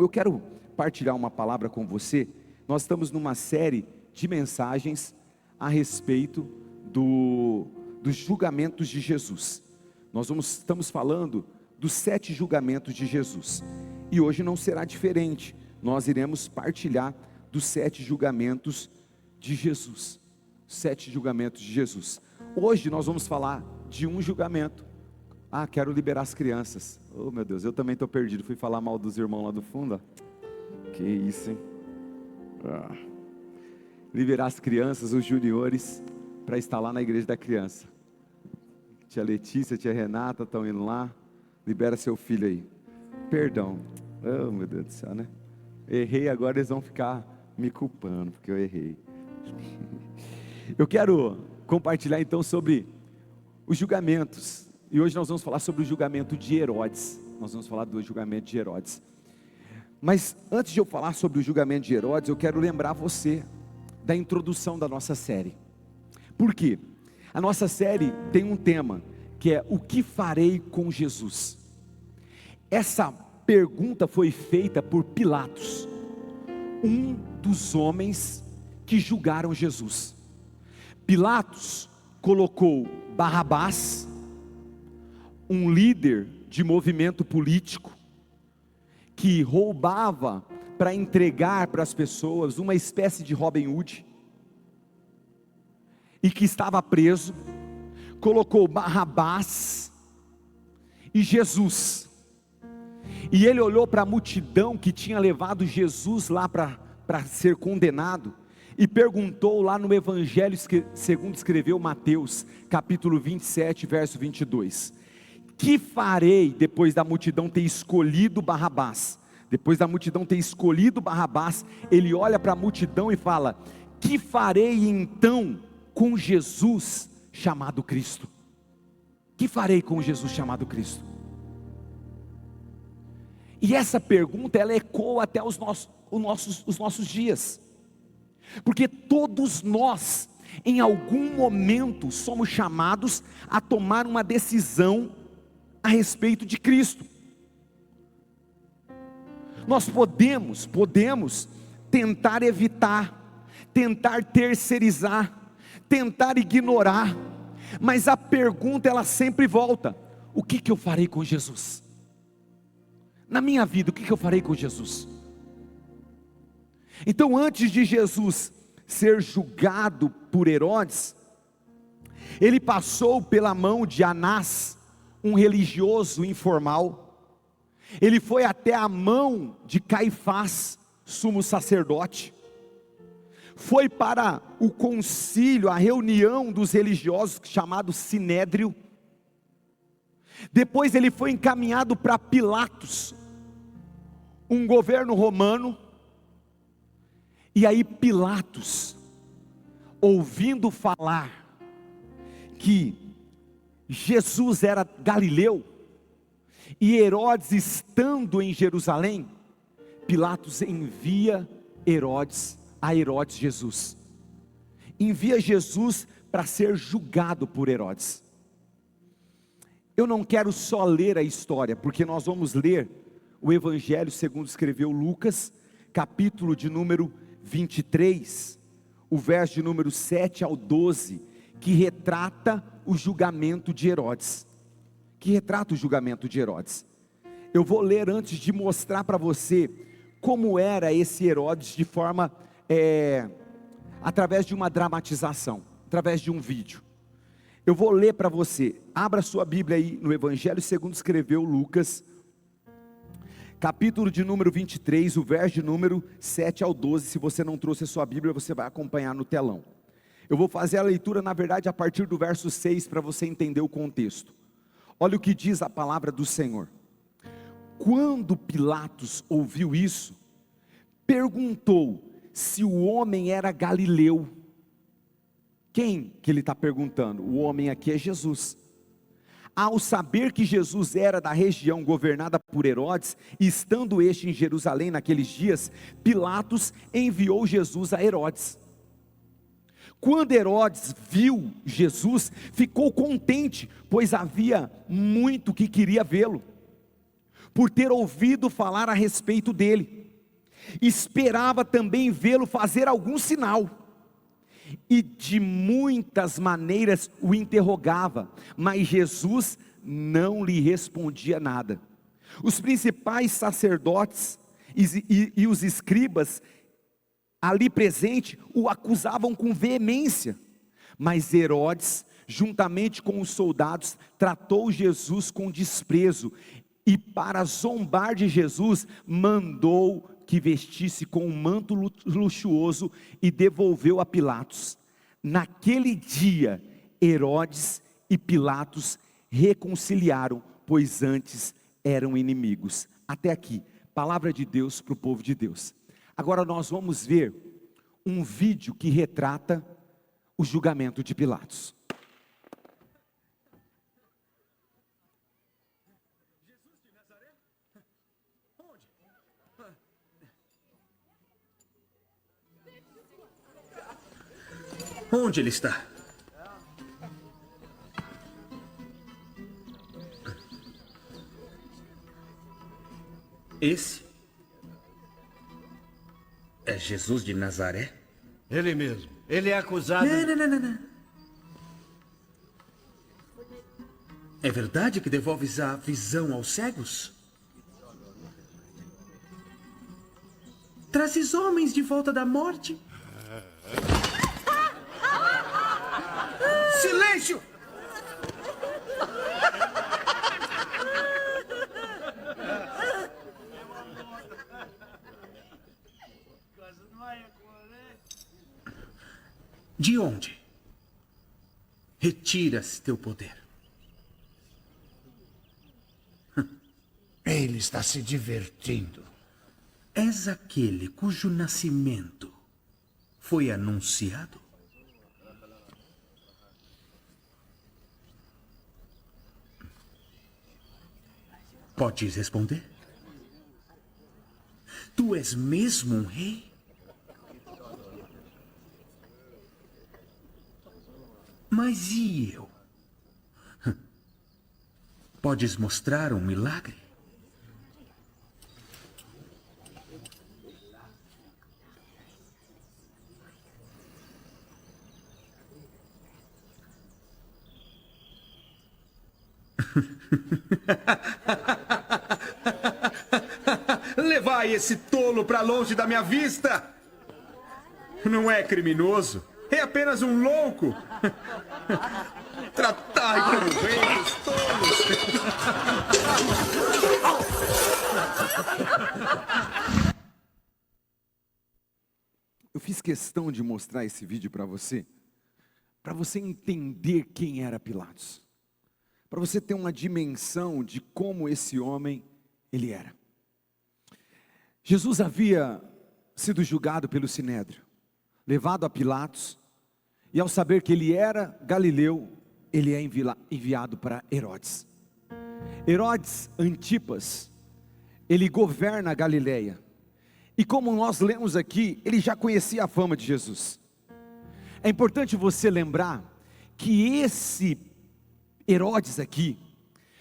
Eu quero partilhar uma palavra com você. Nós estamos numa série de mensagens a respeito dos julgamentos de Jesus. Estamos falando dos 7 julgamentos de Jesus. E hoje não será diferente. Nós iremos partilhar dos 7 julgamentos de Jesus. 7 julgamentos de Jesus. Hoje nós vamos falar de um julgamento. Quero liberar as crianças. Oh meu Deus, eu também estou perdido. Fui falar mal dos irmãos lá do fundo. Que isso, hein? Liberar as crianças, os juniores, para estar lá na igreja da criança. Tia Letícia, tia Renata estão indo lá. Libera seu filho aí. Perdão. Oh meu Deus do céu, né? Errei, agora eles vão ficar me culpando, porque eu errei. Eu quero compartilhar então sobre os julgamentos. E hoje nós vamos falar sobre o julgamento de Herodes. Nós vamos falar do julgamento de Herodes. Mas antes de eu falar sobre o julgamento de Herodes, eu quero lembrar você da introdução da nossa série. Por quê? A nossa série tem um tema, que é: o que farei com Jesus? Essa pergunta foi feita por Pilatos, um dos homens que julgaram Jesus. Pilatos colocou Barrabás, um líder de movimento político, que roubava para entregar para as pessoas, uma espécie de Robin Hood, e que estava preso. Colocou Barrabás e Jesus, e ele olhou para a multidão que tinha levado Jesus lá para ser condenado, e perguntou lá no Evangelho segundo escreveu Mateus, capítulo 27, verso 22, que farei depois da multidão ter escolhido Barrabás? Depois da multidão ter escolhido Barrabás, ele olha para a multidão e fala: que farei então com Jesus chamado Cristo? Que farei com Jesus chamado Cristo? E essa pergunta, ela ecoa até os nossos dias, porque todos nós, em algum momento, somos chamados a tomar uma decisão a respeito de Cristo. Nós podemos tentar evitar, tentar terceirizar, tentar ignorar, mas a pergunta ela sempre volta: o que eu farei com Jesus? Na minha vida, o que eu farei com Jesus? Então, antes de Jesus ser julgado por Herodes, ele passou pela mão de Anás, um religioso informal. Ele foi até a mão de Caifás, sumo sacerdote. Foi para o concílio, a reunião dos religiosos, chamado Sinédrio. Depois ele foi encaminhado para Pilatos, um governo romano. E aí Pilatos, ouvindo falar que Jesus era galileu, e Herodes estando em Jerusalém, Pilatos envia a Herodes Jesus. Envia Jesus para ser julgado por Herodes. Eu não quero só ler a história, porque nós vamos ler o Evangelho segundo escreveu Lucas, capítulo de número 23, o verso de número 7 ao 12, que retrata o julgamento de Herodes. Eu vou ler antes de mostrar para você como era esse Herodes de forma, através de uma dramatização, através de um vídeo. Eu vou ler para você. Abra sua Bíblia aí no Evangelho segundo escreveu Lucas, capítulo de número 23, o verso de número 7 ao 12. Se você não trouxe a sua Bíblia, você vai acompanhar no telão. Eu vou fazer a leitura, na verdade, a partir do verso 6, para você entender o contexto. Olha o que diz a palavra do Senhor. Quando Pilatos ouviu isso, perguntou se o homem era galileu. Quem que ele está perguntando? O homem aqui é Jesus. Ao saber que Jesus era da região governada por Herodes, e estando este em Jerusalém naqueles dias, Pilatos enviou Jesus a Herodes. Quando Herodes viu Jesus, ficou contente, pois havia muito que queria vê-lo. por ter ouvido falar a respeito dele. Esperava também vê-lo fazer algum sinal, e de muitas maneiras o interrogava, mas Jesus não lhe respondia nada. Os principais sacerdotes e os escribas ali presentes o acusavam com veemência, mas Herodes, juntamente com os soldados, tratou Jesus com desprezo, e para zombar de Jesus, mandou que vestisse com um manto luxuoso e devolveu a Pilatos. Naquele dia, Herodes e Pilatos reconciliaram, pois antes eram inimigos. Até aqui, palavra de Deus para o povo de Deus. Agora nós vamos ver um vídeo que retrata o julgamento de Pilatos. Onde ele está? Esse é Jesus de Nazaré? Ele mesmo. Ele é acusado... Não. É verdade que devolves a visão aos cegos? Trazes homens de volta da morte? Silêncio! De onde retiras teu poder? Ele está se divertindo. És aquele cujo nascimento foi anunciado? Podes responder? Tu és mesmo um rei? Mas e eu? Podes mostrar um milagre? Levai esse tolo para longe da minha vista! Não é criminoso, é apenas um louco. Tratai como rei os tolos. Eu fiz questão de mostrar esse vídeo para você entender quem era Pilatos, para você ter uma dimensão de como esse homem ele era. Jesus havia sido julgado pelo Sinédrio, levado a Pilatos, e ao saber que ele era galileu, ele é enviado para Herodes. Herodes Antipas, ele governa a Galileia, e como nós lemos aqui, ele já conhecia a fama de Jesus. É importante você lembrar que esse Herodes aqui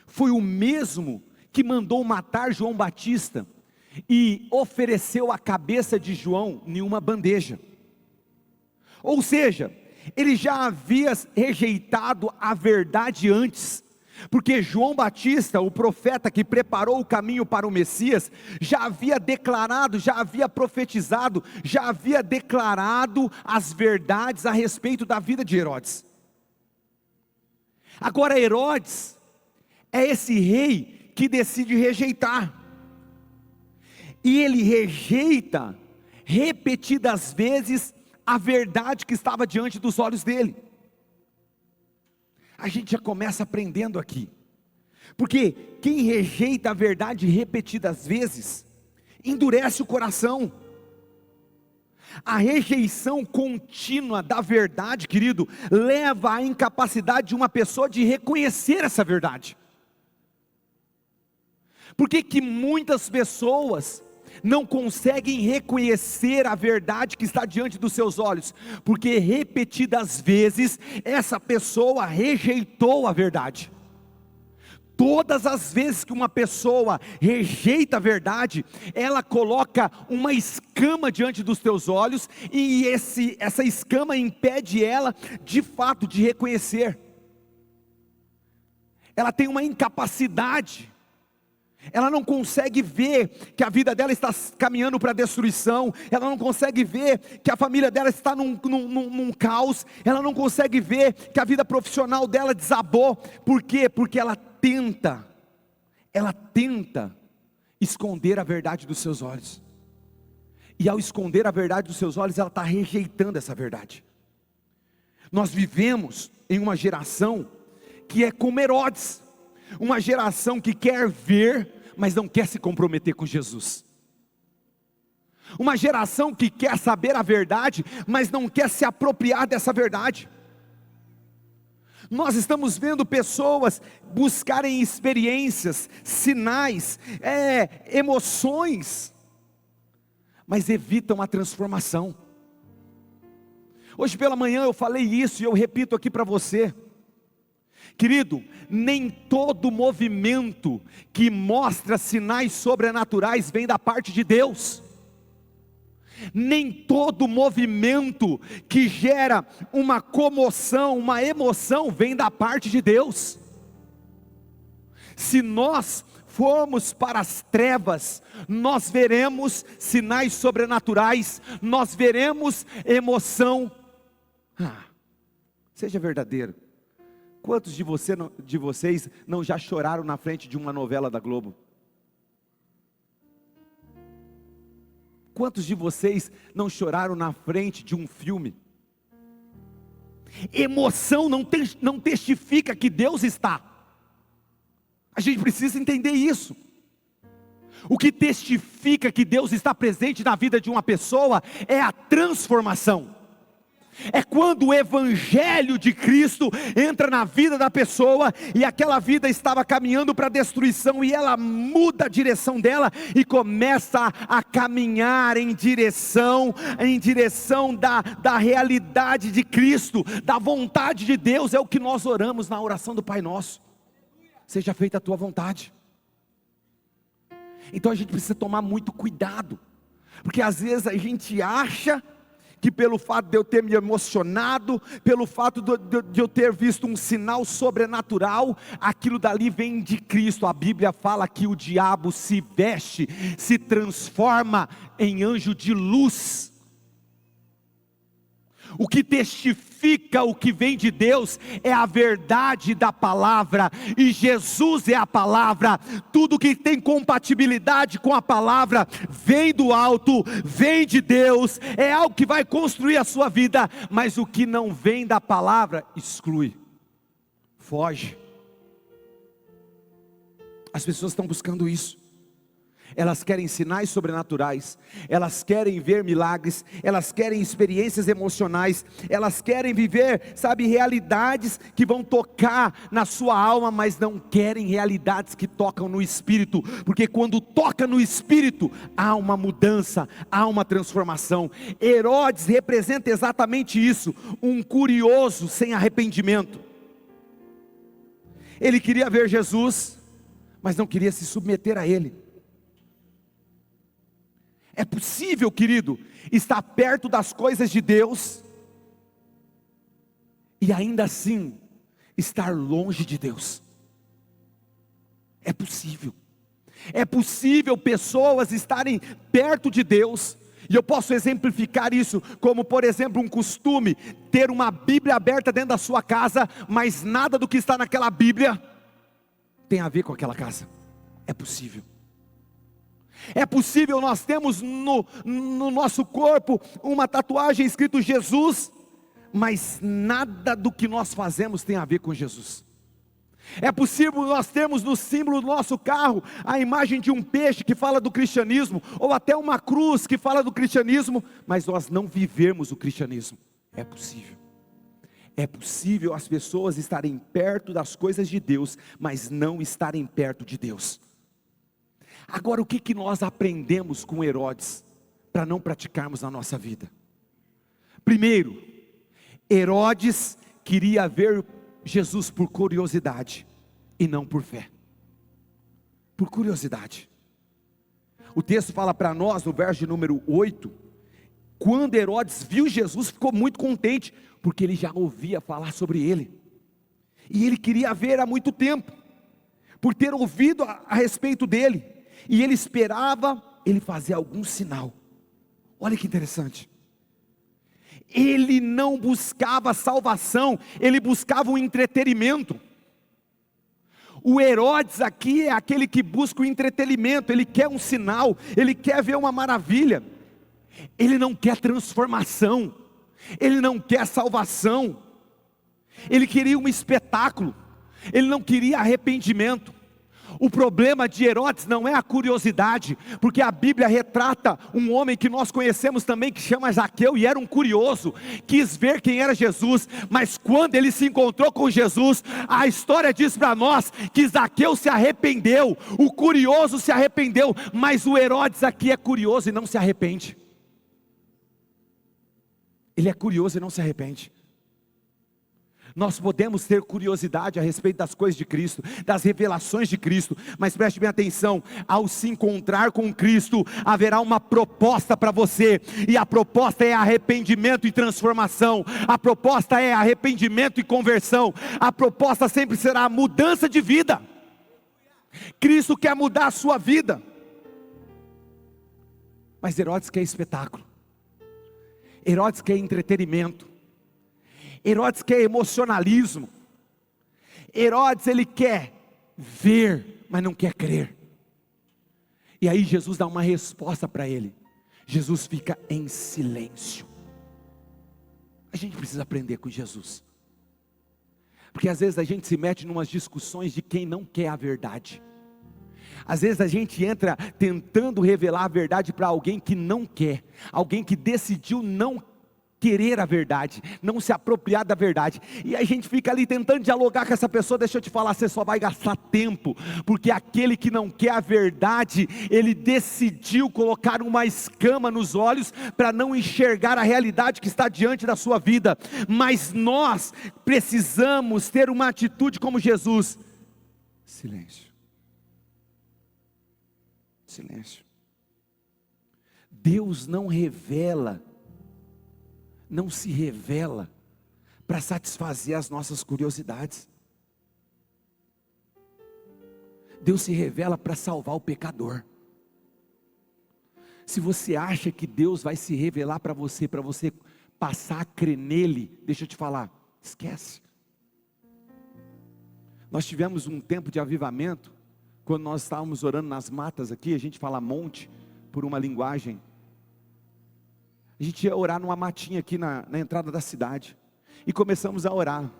foi o mesmo que mandou matar João Batista e ofereceu a cabeça de João em uma bandeja. Ou seja, ele já havia rejeitado a verdade antes, porque João Batista, o profeta que preparou o caminho para o Messias, já havia declarado, já havia profetizado, já havia declarado as verdades a respeito da vida de Herodes. Agora Herodes é esse rei que decide rejeitar, e ele rejeita repetidas vezes a verdade que estava diante dos olhos dele. A gente já começa aprendendo aqui, porque quem rejeita a verdade repetidas vezes, endurece o coração. A rejeição contínua da verdade, querido, leva à incapacidade de uma pessoa de reconhecer essa verdade. Por que que muitas pessoas não conseguem reconhecer a verdade que está diante dos seus olhos? Porque repetidas vezes essa pessoa rejeitou a verdade. Todas as vezes que uma pessoa rejeita a verdade, ela coloca uma escama diante dos teus olhos, e essa escama impede ela, de fato, de reconhecer. Ela tem uma incapacidade, ela não consegue ver que a vida dela está caminhando para a destruição, ela não consegue ver que a família dela está num caos, ela não consegue ver que a vida profissional dela desabou. Por quê? Porque ela tenta esconder a verdade dos seus olhos, e ao esconder a verdade dos seus olhos, ela está rejeitando essa verdade. Nós vivemos em uma geração que é como Herodes, uma geração que quer ver, mas não quer se comprometer com Jesus. Uma geração que quer saber a verdade, mas não quer se apropriar dessa verdade. Nós estamos vendo pessoas buscarem experiências, sinais, emoções, mas evitam a transformação. Hoje pela manhã eu falei isso, e eu repito aqui para você. Querido, nem todo movimento que mostra sinais sobrenaturais vem da parte de Deus. Nem todo movimento que gera uma comoção, uma emoção, vem da parte de Deus. Se nós formos para as trevas, nós veremos sinais sobrenaturais, nós veremos emoção. Seja verdadeiro. Quantos de vocês não já choraram na frente de uma novela da Globo? Quantos de vocês não choraram na frente de um filme? Emoção não testifica que Deus está. A gente precisa entender isso. O que testifica que Deus está presente na vida de uma pessoa é a transformação. É quando o Evangelho de Cristo entra na vida da pessoa, e aquela vida estava caminhando para a destruição, e ela muda a direção dela, e começa a caminhar em direção da realidade de Cristo, da vontade de Deus. É o que nós oramos na oração do Pai Nosso: seja feita a tua vontade. Então a gente precisa tomar muito cuidado, porque às vezes a gente acha que pelo fato de eu ter me emocionado, pelo fato de eu ter visto um sinal sobrenatural, aquilo dali vem de Cristo. A Bíblia fala que o diabo se veste, se transforma em anjo de luz. O que testifica o que vem de Deus é a verdade da palavra, e Jesus é a palavra. Tudo que tem compatibilidade com a palavra vem do alto, vem de Deus, é algo que vai construir a sua vida. Mas o que não vem da palavra, exclui, foge. As pessoas estão buscando isso. Elas querem sinais sobrenaturais, elas querem ver milagres, elas querem experiências emocionais, elas querem viver, realidades que vão tocar na sua alma, mas não querem realidades que tocam no espírito, porque quando toca no espírito, há uma mudança, há uma transformação. Herodes representa exatamente isso, um curioso sem arrependimento. Ele queria ver Jesus, mas não queria se submeter a Ele. É possível, querido, estar perto das coisas de Deus e ainda assim estar longe de Deus. É possível. É possível pessoas estarem perto de Deus, e eu posso exemplificar isso como, por exemplo, um costume: ter uma Bíblia aberta dentro da sua casa, mas nada do que está naquela Bíblia tem a ver com aquela casa. É possível. É possível nós temos no nosso corpo uma tatuagem escrito Jesus, mas nada do que nós fazemos tem a ver com Jesus. É possível nós termos no símbolo do nosso carro a imagem de um peixe que fala do cristianismo, ou até uma cruz que fala do cristianismo, mas nós não vivermos o cristianismo. É possível. É possível as pessoas estarem perto das coisas de Deus, mas não estarem perto de Deus. Agora, o que nós aprendemos com Herodes para não praticarmos na nossa vida? Primeiro, Herodes queria ver Jesus por curiosidade e não por fé. por curiosidade. O texto fala para nós, no verso de número 8, quando Herodes viu Jesus, ficou muito contente, porque ele já ouvia falar sobre ele, e ele queria ver há muito tempo, por ter ouvido a respeito dele, e ele esperava ele fazer algum sinal. Olha que interessante, ele não buscava salvação, ele buscava um entretenimento. O Herodes aqui é aquele que busca o entretenimento, ele quer um sinal, ele quer ver uma maravilha, ele não quer transformação, ele não quer salvação, ele queria um espetáculo, ele não queria arrependimento. O problema de Herodes não é a curiosidade, porque a Bíblia retrata um homem que nós conhecemos também, que chama Zaqueu, e era um curioso, quis ver quem era Jesus, mas quando ele se encontrou com Jesus, a história diz para nós, que Zaqueu se arrependeu, o curioso se arrependeu, mas o Herodes aqui é curioso e não se arrepende. Ele é curioso e não se arrepende. Nós podemos ter curiosidade a respeito das coisas de Cristo, das revelações de Cristo, mas preste bem atenção, ao se encontrar com Cristo, haverá uma proposta para você, e a proposta é arrependimento e transformação, a proposta é arrependimento e conversão, a proposta sempre será a mudança de vida. Cristo quer mudar a sua vida, mas Herodes quer espetáculo, Herodes quer entretenimento, Herodes quer emocionalismo, Herodes ele quer ver, mas não quer crer. E aí Jesus dá uma resposta para ele, Jesus fica em silêncio. A gente precisa aprender com Jesus, porque às vezes a gente se mete em umas discussões de quem não quer a verdade. Às vezes a gente entra tentando revelar a verdade para alguém que não quer, alguém que decidiu não querer a verdade, não se apropriar da verdade, e a gente fica ali tentando dialogar com essa pessoa. Deixa eu te falar, você só vai gastar tempo, porque aquele que não quer a verdade, ele decidiu colocar uma escama nos olhos, para não enxergar a realidade que está diante da sua vida. Mas nós precisamos ter uma atitude como Jesus, silêncio, silêncio. Deus não se revela para satisfazer as nossas curiosidades. Deus se revela para salvar o pecador. Se você acha que Deus vai se revelar para você passar a crer nele, deixa eu te falar, esquece. Nós tivemos um tempo de avivamento, quando nós estávamos orando nas matas aqui, a gente fala monte, por uma linguagem. A gente ia orar numa matinha aqui na entrada da cidade, e começamos a orar,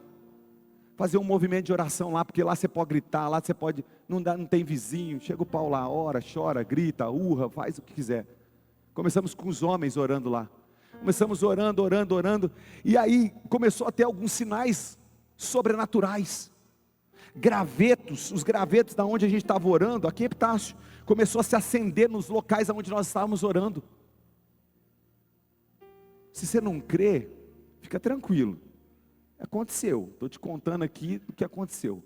fazer um movimento de oração lá, porque lá você pode gritar, lá você pode, não tem vizinho, chega o pau lá, ora, chora, grita, urra, faz o que quiser. Começamos com os homens orando lá, começamos orando, e aí começou a ter alguns sinais sobrenaturais, gravetos, os gravetos da onde a gente estava orando, aqui em Epitácio, começou a se acender nos locais onde nós estávamos orando. Se você não crê, fica tranquilo, aconteceu, estou te contando aqui o que aconteceu.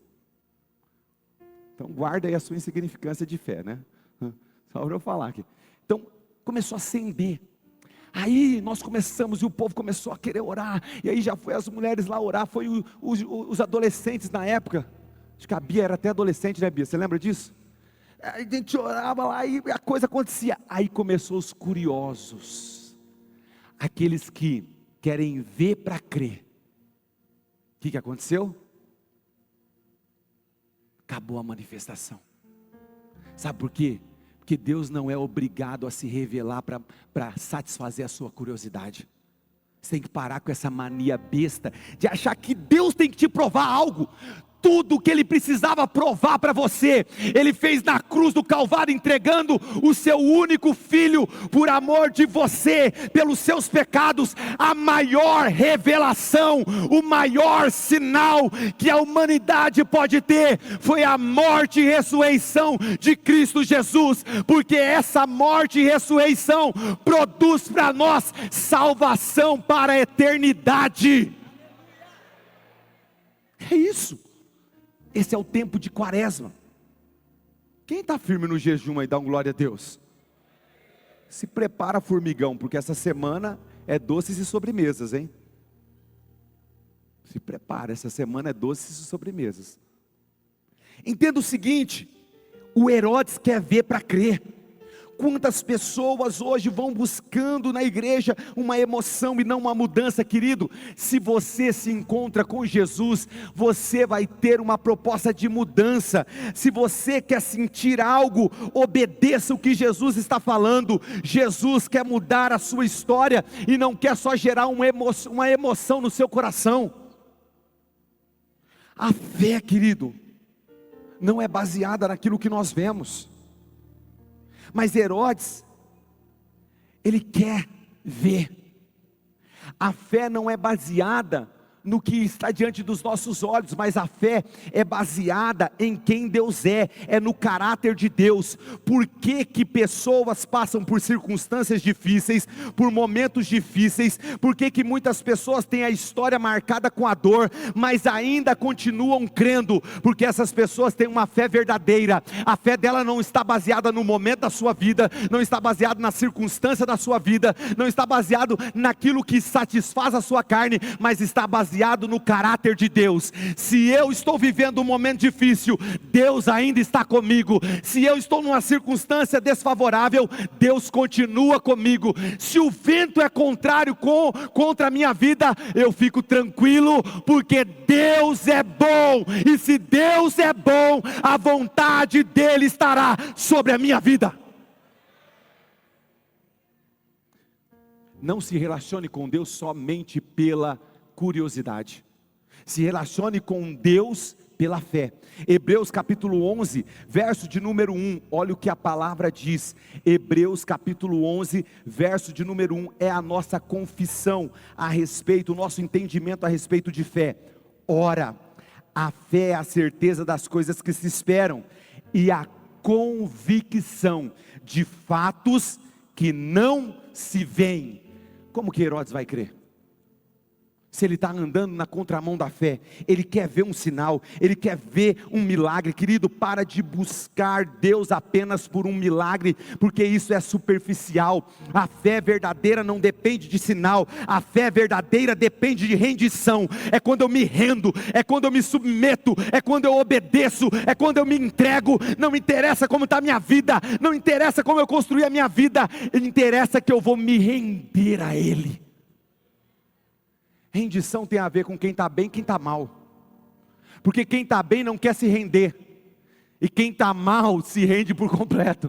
Então guarda aí a sua insignificância de fé, né? Só para eu falar aqui. Então começou a acender, aí nós começamos, e o povo começou a querer orar, e aí já foi as mulheres lá orar, foi os adolescentes na época, acho que a Bia era até adolescente, né Bia, você lembra disso? A gente orava lá e a coisa acontecia, aí começou os curiosos, aqueles que querem ver para crer. O que aconteceu? Acabou a manifestação. Sabe por quê? Porque Deus não é obrigado a se revelar para satisfazer a sua curiosidade. Você tem que parar com essa mania besta de achar que Deus tem que te provar algo. Tudo o que Ele precisava provar para você, Ele fez na cruz do Calvário, entregando o seu único Filho, por amor de você, pelos seus pecados. A maior revelação, o maior sinal que a humanidade pode ter, foi a morte e ressurreição de Cristo Jesus, porque essa morte e ressurreição produz para nós salvação para a eternidade. É isso. Esse é o tempo de Quaresma. Quem está firme no jejum aí, dá um glória a Deus. Se prepara, formigão, porque essa semana é doces e sobremesas, hein? Se prepara, essa semana é doces e sobremesas. Entenda o seguinte, o Herodes quer ver para crer. Quantas pessoas hoje vão buscando na igreja uma emoção e não uma mudança, querido? Se você se encontra com Jesus, você vai ter uma proposta de mudança. Se você quer sentir algo, obedeça o que Jesus está falando. Jesus quer mudar a sua história e não quer só gerar uma emoção no seu coração. A fé, querido, não é baseada naquilo que nós vemos. Mas Herodes, ele quer ver. A fé não é baseada no que está diante dos nossos olhos, mas a fé é baseada em quem Deus é no caráter de Deus. Por que que pessoas passam por circunstâncias difíceis, por momentos difíceis? Por que que muitas pessoas têm a história marcada com a dor, mas ainda continuam crendo? Porque essas pessoas têm uma fé verdadeira. A fé dela não está baseada no momento da sua vida, não está baseada na circunstância da sua vida, não está baseado naquilo que satisfaz a sua carne, mas está baseado no caráter de Deus. Se eu estou vivendo um momento difícil, Deus ainda está comigo. Se eu estou numa circunstância desfavorável, Deus continua comigo. Se o vento é contrário contra a minha vida, eu fico tranquilo, porque Deus é bom, e se Deus é bom, a vontade dele estará sobre a minha vida. Não se relacione com Deus somente pela curiosidade. Se relacione com Deus pela fé. Hebreus capítulo 11, verso de número 1, olha o que a palavra diz. Hebreus capítulo 11, verso de número 1, é a nossa confissão a respeito, o nosso entendimento a respeito de fé. Ora, a fé é a certeza das coisas que se esperam, e a convicção de fatos que não se veem. Como que Herodes vai crer? Se ele está andando na contramão da fé, ele quer ver um sinal, ele quer ver um milagre. Querido, para de buscar Deus apenas por um milagre, porque isso é superficial. A fé verdadeira não depende de sinal, a fé verdadeira depende de rendição. É quando eu me rendo, é quando eu me submeto, é quando eu obedeço, é quando eu me entrego. Não me interessa como está a minha vida, não interessa como eu construí a minha vida, interessa que eu vou me render a Ele. Rendição tem a ver com quem está bem e quem está mal, porque quem está bem não quer se render, e quem está mal se rende por completo.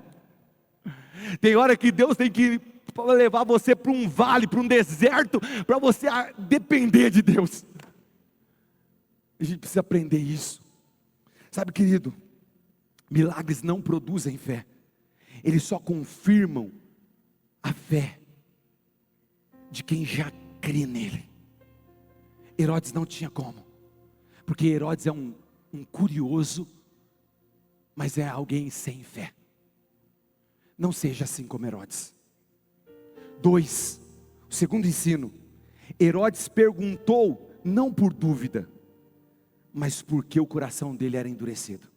Tem hora que Deus tem que levar você para um vale, para um deserto, para você depender de Deus. A gente precisa aprender isso. Sabe, querido, milagres não produzem fé, eles só confirmam a fé de quem já crê nele. Herodes não tinha como, porque Herodes é um curioso, mas é alguém sem fé. Não seja assim como Herodes. 2, o segundo ensino, Herodes perguntou não por dúvida, mas porque o coração dele era endurecido.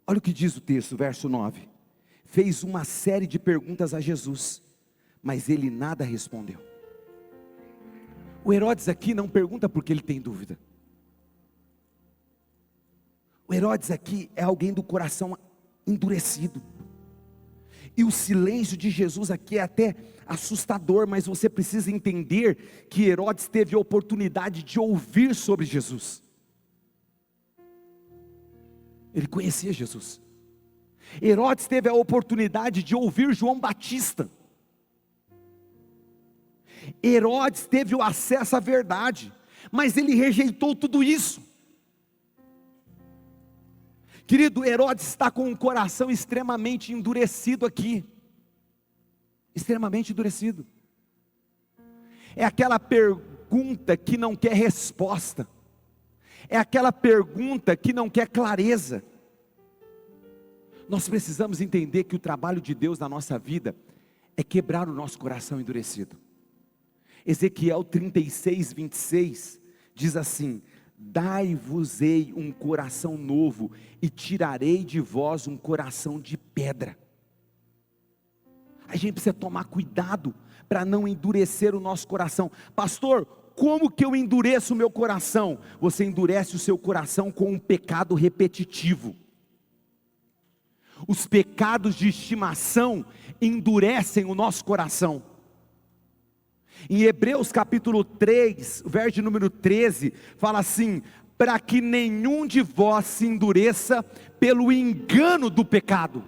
Olha o que diz o texto, verso 9, fez uma série de perguntas a Jesus, mas ele nada respondeu. O Herodes aqui não pergunta porque ele tem dúvida. O Herodes aqui é alguém do coração endurecido. E o silêncio de Jesus aqui é até assustador, mas você precisa entender que Herodes teve a oportunidade de ouvir sobre Jesus. Ele conhecia Jesus. Herodes teve a oportunidade de ouvir João Batista. Herodes teve o acesso à verdade, mas ele rejeitou tudo isso. Querido, Herodes está com um coração extremamente endurecido aqui. Extremamente endurecido. É aquela pergunta que não quer resposta. É aquela pergunta que não quer clareza. Nós precisamos entender que o trabalho de Deus na nossa vida é quebrar o nosso coração endurecido. Ezequiel 36, 26 diz assim: dai-vos-ei um coração novo, e tirarei de vós um coração de pedra. A gente precisa tomar cuidado para não endurecer o nosso coração. Pastor, como que eu endureço o meu coração? Você endurece o seu coração com um pecado repetitivo. Os pecados de estimação endurecem o nosso coração. Em Hebreus capítulo 3, verso de número 13, fala assim: para que nenhum de vós se endureça pelo engano do pecado.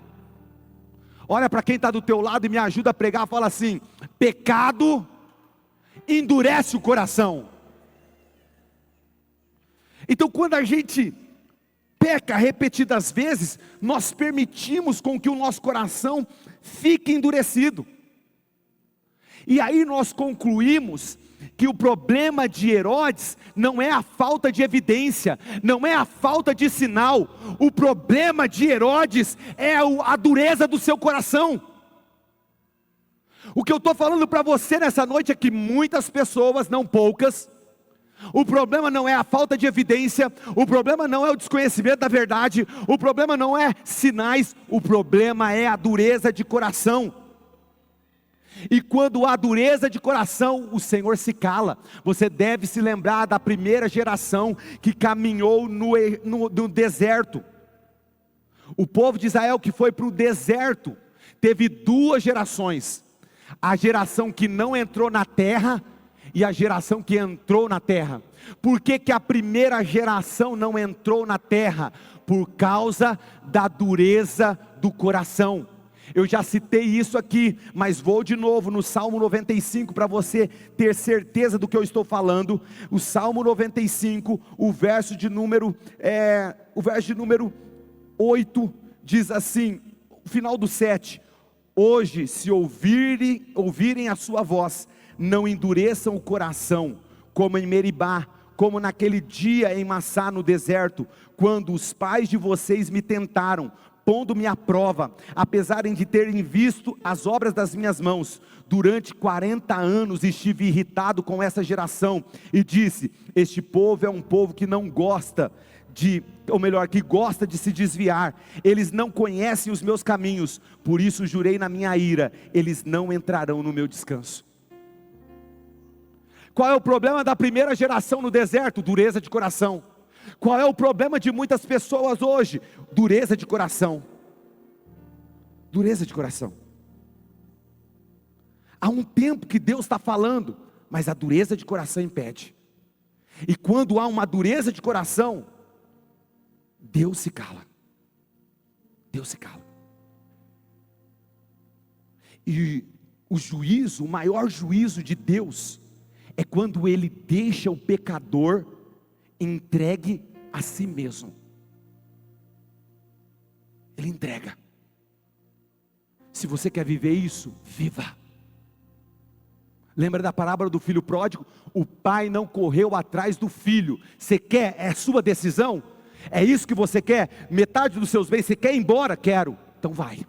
Olha para quem está do teu lado e me ajuda a pregar, fala assim: pecado endurece o coração. Então quando a gente peca repetidas vezes, nós permitimos com que o nosso coração fique endurecido. E aí nós concluímos que o problema de Herodes não é a falta de evidência, não é a falta de sinal. O problema de Herodes é a dureza do seu coração. O que eu estou falando para você nessa noite é que muitas pessoas, não poucas, o problema não é a falta de evidência, o problema não é o desconhecimento da verdade, o problema não é sinais, o problema é a dureza de coração. E quando há dureza de coração, o Senhor se cala. Você deve se lembrar da primeira geração que caminhou no deserto. O povo de Israel que foi para o deserto, teve duas gerações: a geração que não entrou na terra e a geração que entrou na terra. Por que que a primeira geração não entrou na terra? Por causa da dureza do coração. Eu já citei isso aqui, mas vou de novo no Salmo 95 para você ter certeza do que eu estou falando. O Salmo 95, o verso de número 8, diz assim, o final do 7: hoje, se ouvirem a sua voz, não endureçam o coração, como em Meribá, como naquele dia em Massá no deserto, quando os pais de vocês me tentaram, pondo-me à prova, apesar de terem visto as obras das minhas mãos. Durante 40 anos estive irritado com essa geração, e disse: este povo é um povo que não gosta que gosta de se desviar. Eles não conhecem os meus caminhos, por isso jurei na minha ira, eles não entrarão no meu descanso. Qual é o problema da primeira geração no deserto? Dureza de coração. Qual é o problema de muitas pessoas hoje? Dureza de coração. Dureza de coração. Há um tempo que Deus está falando, mas a dureza de coração impede. E quando há uma dureza de coração, Deus se cala. Deus se cala. E o juízo, o maior juízo de Deus, é quando Ele deixa o pecador entregue a si mesmo. Ele entrega. Se você quer viver isso, viva. Lembra da parábola do filho pródigo? O pai não correu atrás do filho. Você quer? É sua decisão? É isso que você quer? Metade dos seus bens, você quer ir embora? Quero. Então vai.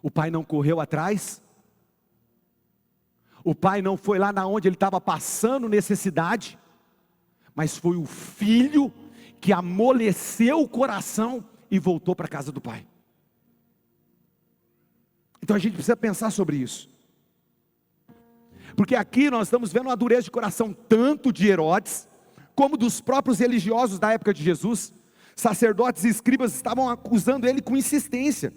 O pai não correu atrás. O pai não foi lá na onde ele estava passando necessidade, mas foi o filho que amoleceu o coração e voltou para a casa do pai. Então a gente precisa pensar sobre isso. Porque aqui nós estamos vendo uma dureza de coração tanto de Herodes, como dos próprios religiosos da época de Jesus. Sacerdotes e escribas estavam acusando ele com insistência.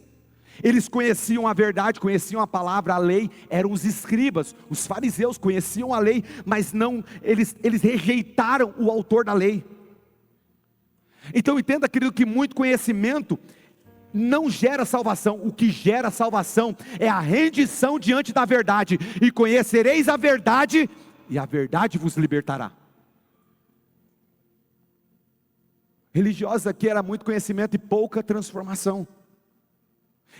Eles conheciam a verdade, conheciam a palavra, a lei. Eram os escribas, os fariseus conheciam a lei, mas não, eles rejeitaram o autor da lei. Então entenda, querido, que muito conhecimento não gera salvação. O que gera salvação é a rendição diante da verdade. E conhecereis a verdade, e a verdade vos libertará. Religiosos aqui era muito conhecimento e pouca transformação.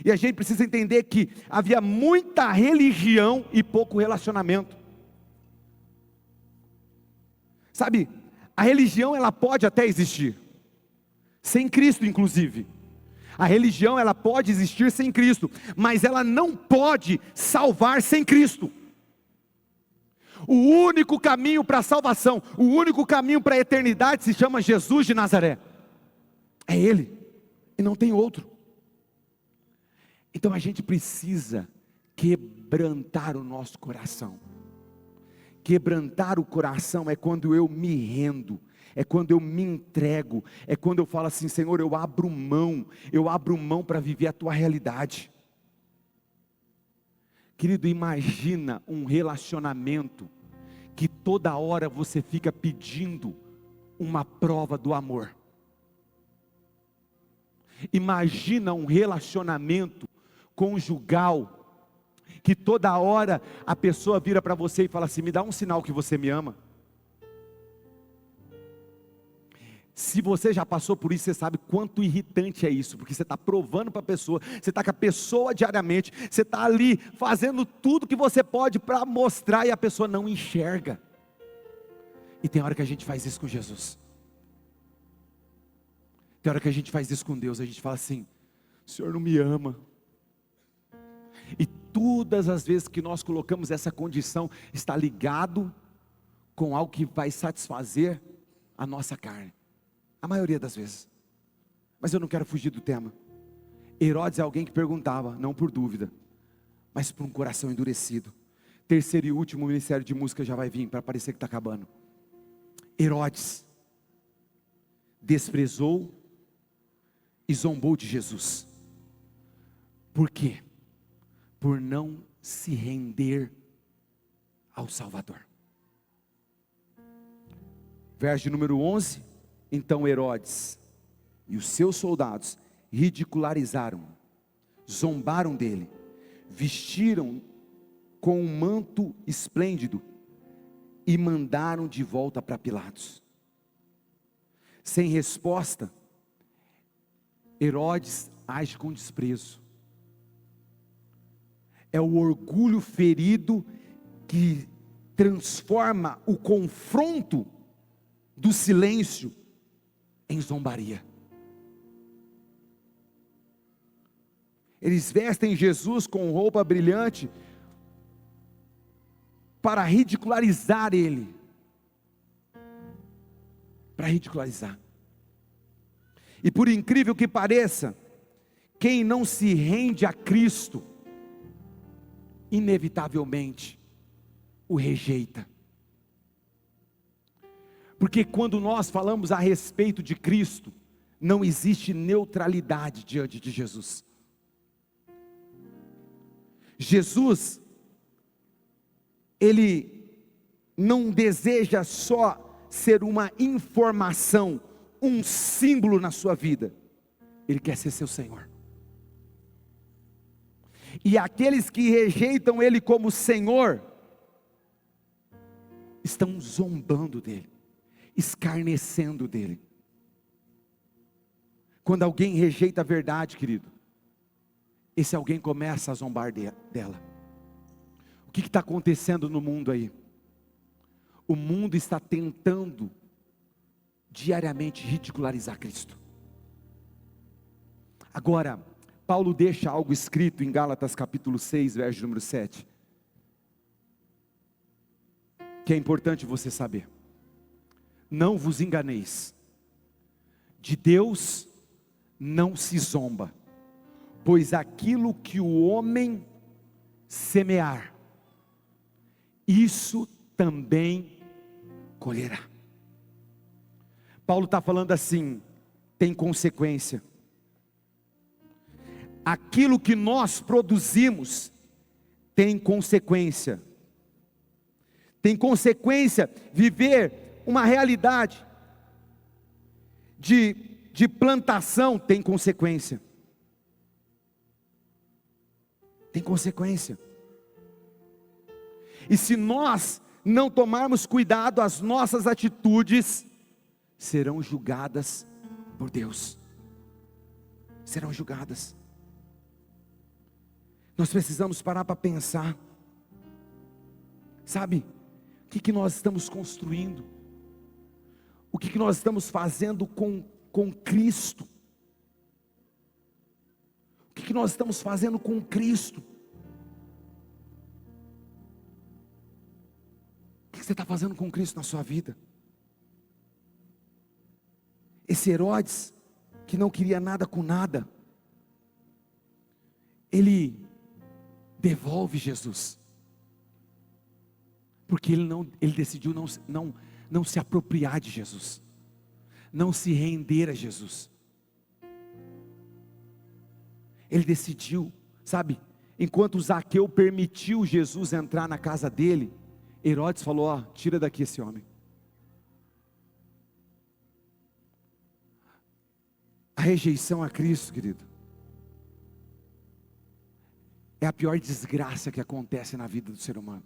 E a gente precisa entender que havia muita religião e pouco relacionamento. Sabe, a religião ela pode até existir, sem Cristo inclusive. A religião ela pode existir sem Cristo, mas ela não pode salvar sem Cristo. O único caminho para a salvação, o único caminho para a eternidade se chama Jesus de Nazaré. É Ele, e não tem outro. Então a gente precisa quebrantar o nosso coração. Quebrantar o coração é quando eu me rendo, é quando eu me entrego, é quando eu falo assim: Senhor, eu abro mão para viver a tua realidade. Querido, imagina um relacionamento que toda hora você fica pedindo uma prova do amor. Imagina um relacionamento conjugal que toda hora a pessoa vira para você e fala assim: me dá um sinal que você me ama. Se você já passou por isso, você sabe quanto irritante é isso, porque você está provando para a pessoa, você está com a pessoa diariamente, você está ali fazendo tudo que você pode para mostrar e a pessoa não enxerga. E tem hora que a gente faz isso com Jesus, tem hora que a gente faz isso com Deus, a gente fala assim: o Senhor não me ama. E todas as vezes que nós colocamos essa condição, está ligado com algo que vai satisfazer a nossa carne, a maioria das vezes. Mas eu não quero fugir do tema. Herodes é alguém que perguntava, não por dúvida, mas por um coração endurecido. Terceiro e último, ministério de música já vai vir, para parecer que está acabando. Herodes desprezou e zombou de Jesus. Por quê? Por não se render ao Salvador. Verso de número 11. Então Herodes e os seus soldados ridicularizaram, zombaram dele, vestiram com um manto esplêndido e mandaram de volta para Pilatos. Sem resposta, Herodes age com desprezo. É o orgulho ferido que transforma o confronto do silêncio em zombaria. Eles vestem Jesus com roupa brilhante para ridicularizar ele. Para ridicularizar. E por incrível que pareça, quem não se rende a Cristo, inevitavelmente o rejeita. Porque quando nós falamos a respeito de Cristo, não existe neutralidade diante de Jesus. Jesus, Ele não deseja só ser uma informação, um símbolo na sua vida. Ele quer ser seu Senhor. E aqueles que rejeitam Ele como Senhor, estão zombando dEle, escarnecendo dEle. Quando alguém rejeita a verdade, querido, esse alguém começa a zombar dela. O que está acontecendo no mundo aí? O mundo está tentando diariamente ridicularizar Cristo. Agora, Paulo deixa algo escrito em Gálatas capítulo 6, verso número 7, que é importante você saber. Não vos enganeis, de Deus não se zomba, pois aquilo que o homem semear, isso também colherá. Paulo está falando assim, tem consequência. Aquilo que nós produzimos tem consequência. Tem consequência viver uma realidade de plantação, tem consequência. Tem consequência. E se nós não tomarmos cuidado, as nossas atitudes serão julgadas por Deus. Serão julgadas. Nós precisamos parar para pensar. Sabe, o que nós estamos construindo? O que nós estamos fazendo com Cristo? O que nós estamos fazendo com Cristo? você está fazendo com Cristo na sua vida? Esse Herodes, que não queria nada com nada, ele devolve Jesus, porque ele decidiu não se apropriar de Jesus, não se render a Jesus. Ele decidiu, sabe, enquanto Zaqueu permitiu Jesus entrar na casa dele, Herodes falou: ó, tira daqui esse homem. A rejeição a Cristo, querido, é a pior desgraça que acontece na vida do ser humano,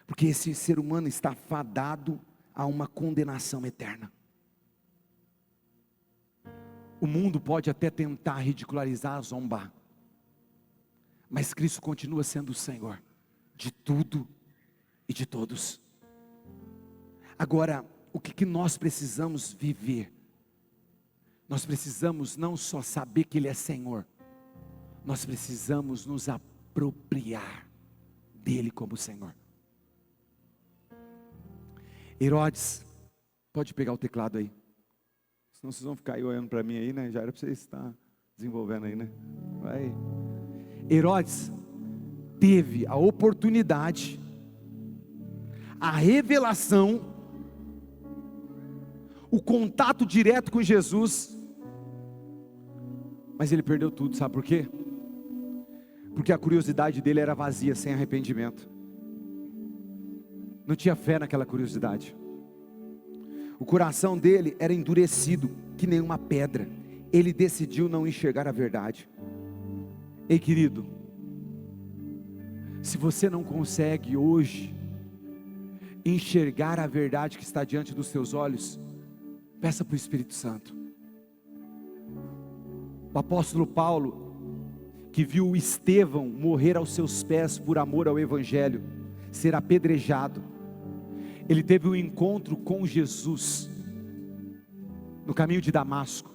porque esse ser humano está fadado a uma condenação eterna. O mundo pode até tentar ridicularizar, zombar, mas Cristo continua sendo o Senhor de tudo e de todos. Agora, o que nós precisamos viver? Nós precisamos não só saber que Ele é Senhor, nós precisamos nos apropriar dEle como Senhor. Herodes, pode pegar o teclado aí, senão vocês vão ficar aí olhando para mim aí, né? Já era para vocês estar desenvolvendo aí, né? Vai. Herodes teve a oportunidade, a revelação, o contato direto com Jesus, mas ele perdeu tudo, sabe por quê? Porque a curiosidade dele era vazia, sem arrependimento. Não tinha fé naquela curiosidade. O coração dele era endurecido, que nem uma pedra. Ele decidiu não enxergar a verdade. Ei, querido, se você não consegue hoje enxergar a verdade que está diante dos seus olhos, peça para o Espírito Santo. O apóstolo Paulo, que viu Estevão morrer aos seus pés por amor ao Evangelho, ser apedrejado, ele teve um encontro com Jesus no caminho de Damasco.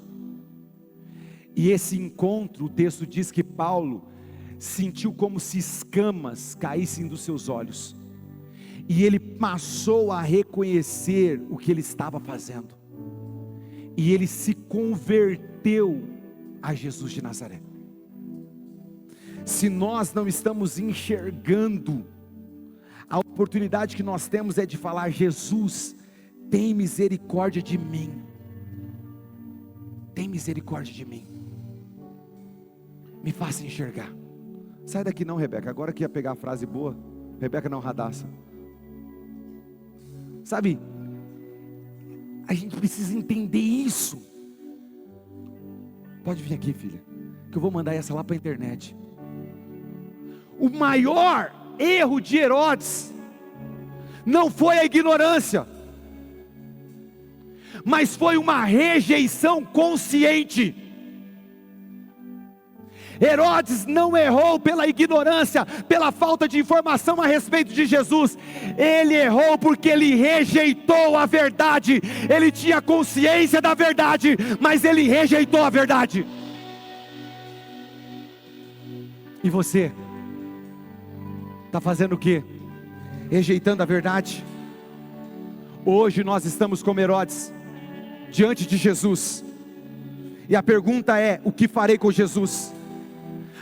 E esse encontro, o texto diz que Paulo sentiu como se escamas caíssem dos seus olhos, e ele passou a reconhecer o que ele estava fazendo, e ele se converteu a Jesus de Nazaré. Se nós não estamos enxergando, a oportunidade que nós temos é de falar: Jesus, tem misericórdia de mim, tem misericórdia de mim, me faça enxergar. Sai daqui não, Rebeca, agora que ia pegar a frase boa, Rebeca não, Radassa. Sabe, a gente precisa entender isso. Pode vir aqui, filha, que eu vou mandar essa lá para a internet. O maior erro de Herodes não foi a ignorância, mas foi uma rejeição consciente. Herodes não errou pela ignorância, pela falta de informação a respeito de Jesus. Ele errou porque ele rejeitou a verdade. Ele tinha consciência da verdade, mas ele rejeitou a verdade. E você está fazendo o quê? Rejeitando a verdade? Hoje nós estamos como Herodes, diante de Jesus, e a pergunta é: o que farei com Jesus?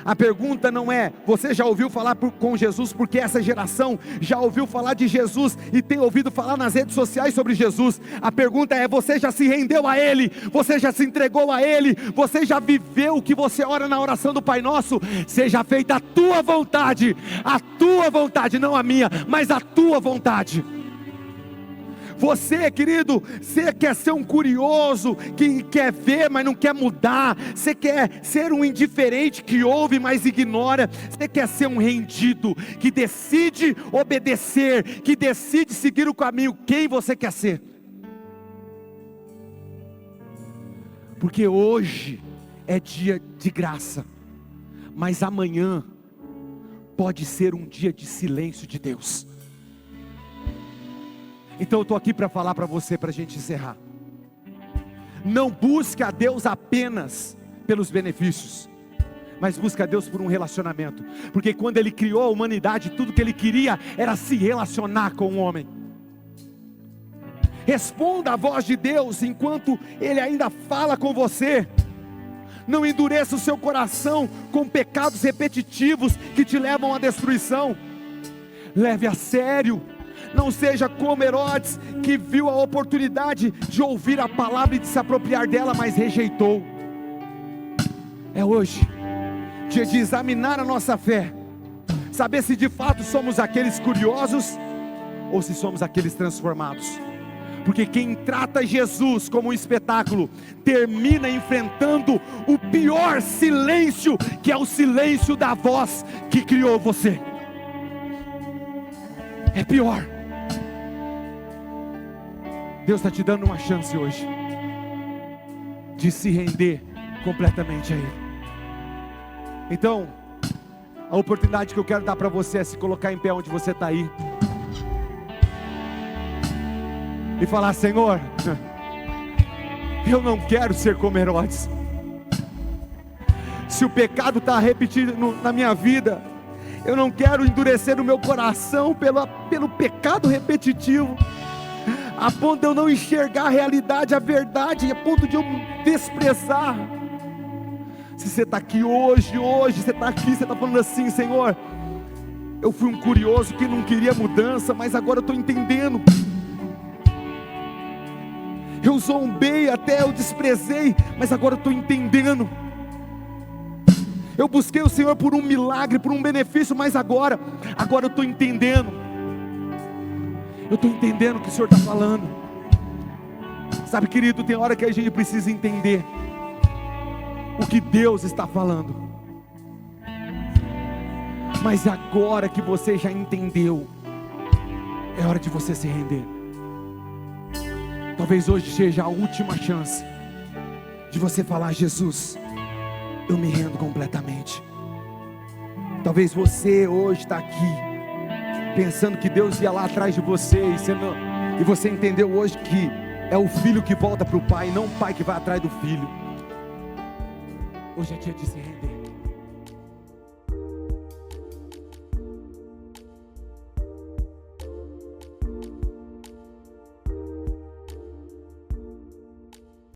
A pergunta não é: você já ouviu falar com Jesus? Porque essa geração já ouviu falar de Jesus e tem ouvido falar nas redes sociais sobre Jesus. A pergunta é: você já se rendeu a Ele? Você já se entregou a Ele? Você já viveu o que você ora na oração do Pai Nosso? Seja feita a tua vontade, não a minha, mas a tua vontade. Você, querido, você quer ser um curioso, que quer ver, mas não quer mudar. Você quer ser um indiferente, que ouve, mas ignora. Você quer ser um rendido, que decide obedecer, que decide seguir o caminho. Quem você quer ser? Porque hoje é dia de graça, mas amanhã pode ser um dia de silêncio de Deus. Então eu estou aqui para falar para você, para a gente encerrar. Não busque a Deus apenas pelos benefícios. mas busca a Deus por um relacionamento, porque quando Ele criou a humanidade, tudo que Ele queria era se relacionar com o homem. Responda à voz de Deus enquanto Ele ainda fala com você. Não endureça o seu coração com pecados repetitivos que te levam à destruição. Leve a sério. Não seja como Herodes, que viu a oportunidade de ouvir a palavra e de se apropriar dela, mas rejeitou. É hoje dia de examinar a nossa fé, saber se de fato somos aqueles curiosos ou se somos aqueles transformados. Porque quem trata Jesus como um espetáculo termina enfrentando o pior silêncio, que é o silêncio da voz que criou você. É pior. Deus está te dando uma chance hoje de se render completamente a Ele. Então, a oportunidade que eu quero dar para você é se colocar em pé onde você está aí e falar: Senhor, eu não quero ser como Herodes. Se o pecado está repetido na minha vida, eu não quero endurecer o meu coração pelo pecado repetitivo, a ponto de eu não enxergar a realidade, a verdade, a ponto de eu desprezar. Se você está aqui hoje, você está aqui, você está falando assim: Senhor, eu fui um curioso que não queria mudança, mas agora eu estou entendendo. Eu zombei até, eu desprezei, mas agora eu estou entendendo. Eu busquei o Senhor por um milagre, por um benefício, mas agora eu estou entendendo. Eu estou entendendo o que o Senhor está falando. Sabe, querido, tem hora que a gente precisa entender o que Deus está falando. Mas agora que você já entendeu, é hora de você se render. Talvez hoje seja a última chance de você falar: Jesus, eu me rendo completamente. Talvez você hoje está aqui pensando que Deus ia lá atrás de você, e você entendeu hoje que é o filho que volta para o pai, não o pai que vai atrás do filho. Hoje é dia de se render.